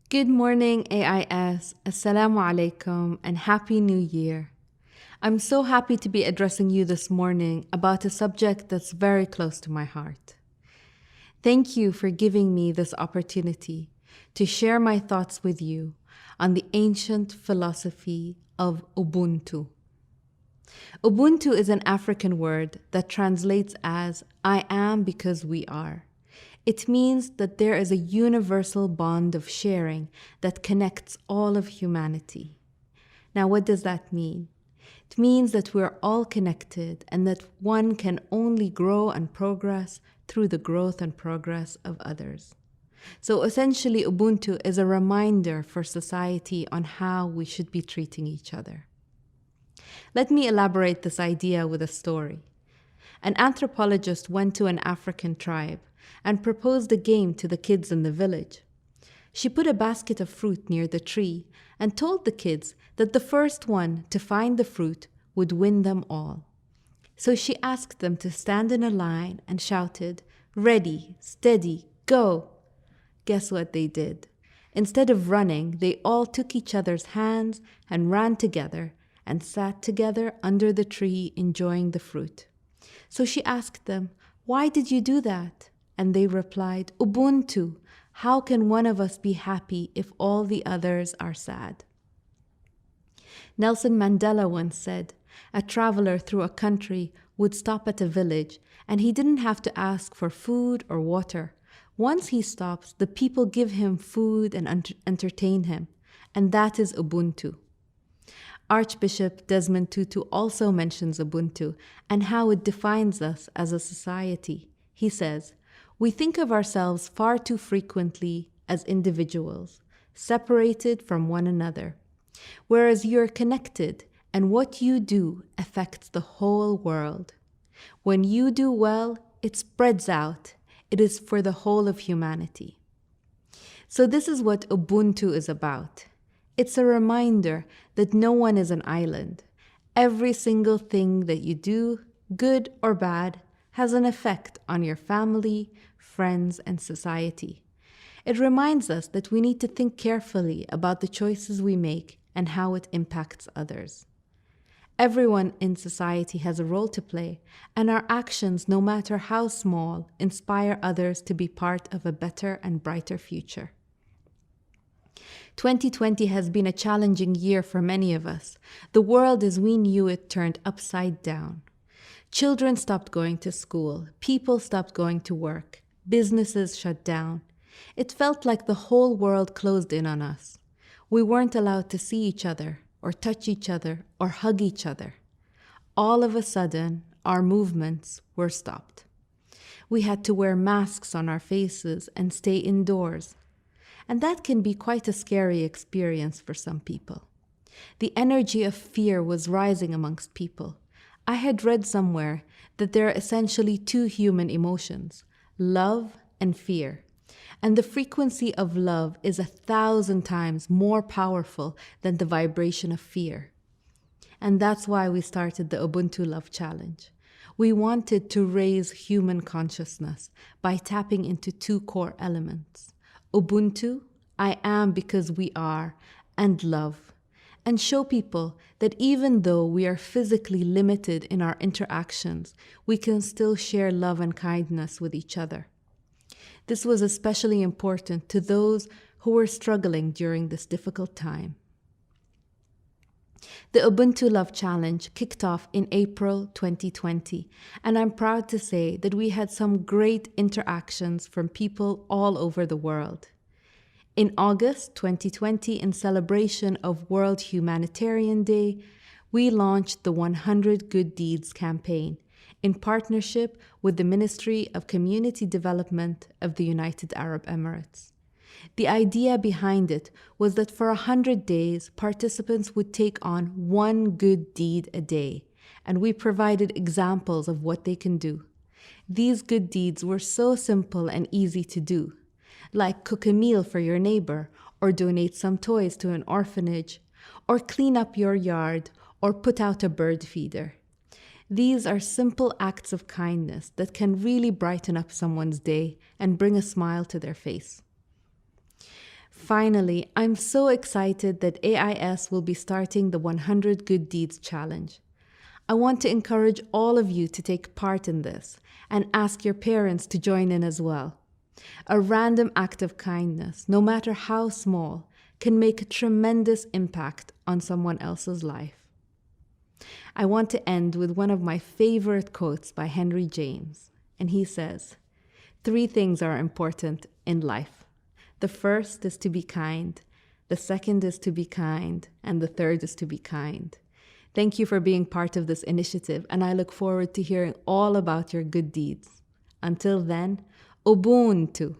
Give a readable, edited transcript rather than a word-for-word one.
Good morning, AIS. Assalamu alaikum and Happy New Year. I'm so happy to be addressing you this morning about a subject that's very close to my heart. Thank you for giving me this opportunity to share my thoughts with you on the ancient philosophy of Ubuntu. Ubuntu is an African word that translates as I am because we are. It means that there is a universal bond of sharing that connects all of humanity. Now, what does that mean? It means that we're all connected and that one can only grow and progress through the growth and progress of others. So essentially, Ubuntu is a reminder for society on how we should be treating each other. Let me elaborate this idea with a story. An anthropologist went to an African tribe and proposed a game to the kids in the village. She put a basket of fruit near the tree and told the kids that the first one to find the fruit would win them all. So she asked them to stand in a line and shouted, "Ready, steady, go!" Guess what they did? Instead of running, they all took each other's hands and ran together and sat together under the tree enjoying the fruit. So she asked them, "Why did you do that?" And they replied, "Ubuntu. How can one of us be happy if all the others are sad?" Nelson Mandela once said, a traveler through a country would stop at a village and he didn't have to ask for food or water. Once he stops, the people give him food and entertain him. And that is Ubuntu. Archbishop Desmond Tutu also mentions Ubuntu and how it defines us as a society. He says, "We think of ourselves far too frequently as individuals, separated from one another, whereas you're connected and what you do affects the whole world. When you do well, it spreads out. It is for the whole of humanity." So this is what Ubuntu is about. It's a reminder that no one is an island. Every single thing that you do, good or bad, has an effect on your family, friends, and society. It reminds us that we need to think carefully about the choices we make and how it impacts others. Everyone in society has a role to play, and our actions, no matter how small, inspire others to be part of a better and brighter future. 2020 has been a challenging year for many of us. The world as we knew it turned upside down. Children stopped going to school. People stopped going to work. Businesses shut down. It felt like the whole world closed in on us. We weren't allowed to see each other, or touch each other, or hug each other. All of a sudden, our movements were stopped. We had to wear masks on our faces and stay indoors. And that can be quite a scary experience for some people. The energy of fear was rising amongst people. I had read somewhere that there are essentially two human emotions, love and fear. And the frequency of love is 1,000 times more powerful than the vibration of fear. And that's why we started the Ubuntu Love Challenge. We wanted to raise human consciousness by tapping into two core elements. Ubuntu, I am because we are, and love, and show people that even though we are physically limited in our interactions, we can still share love and kindness with each other. This was especially important to those who were struggling during this difficult time. The Ubuntu Love Challenge kicked off in April 2020, and I'm proud to say that we had some great interactions from people all over the world. In August 2020, in celebration of World Humanitarian Day, we launched the 100 Good Deeds campaign in partnership with the Ministry of Community Development of the United Arab Emirates. The idea behind it was that for 100 days, participants would take on one good deed a day, and we provided examples of what they can do. These good deeds were so simple and easy to do, like cook a meal for your neighbor, or donate some toys to an orphanage, or clean up your yard, or put out a bird feeder. These are simple acts of kindness that can really brighten up someone's day and bring a smile to their face. Finally, I'm so excited that AIS will be starting the 100 Good Deeds Challenge. I want to encourage all of you to take part in this and ask your parents to join in as well. A random act of kindness, no matter how small, can make a tremendous impact on someone else's life. I want to end with one of my favorite quotes by Henry James, and he says, 3 things are important in life. The first is to be kind, the second is to be kind, and the third is to be kind. Thank you for being part of this initiative, and I look forward to hearing all about your good deeds. Until then, Ubuntu.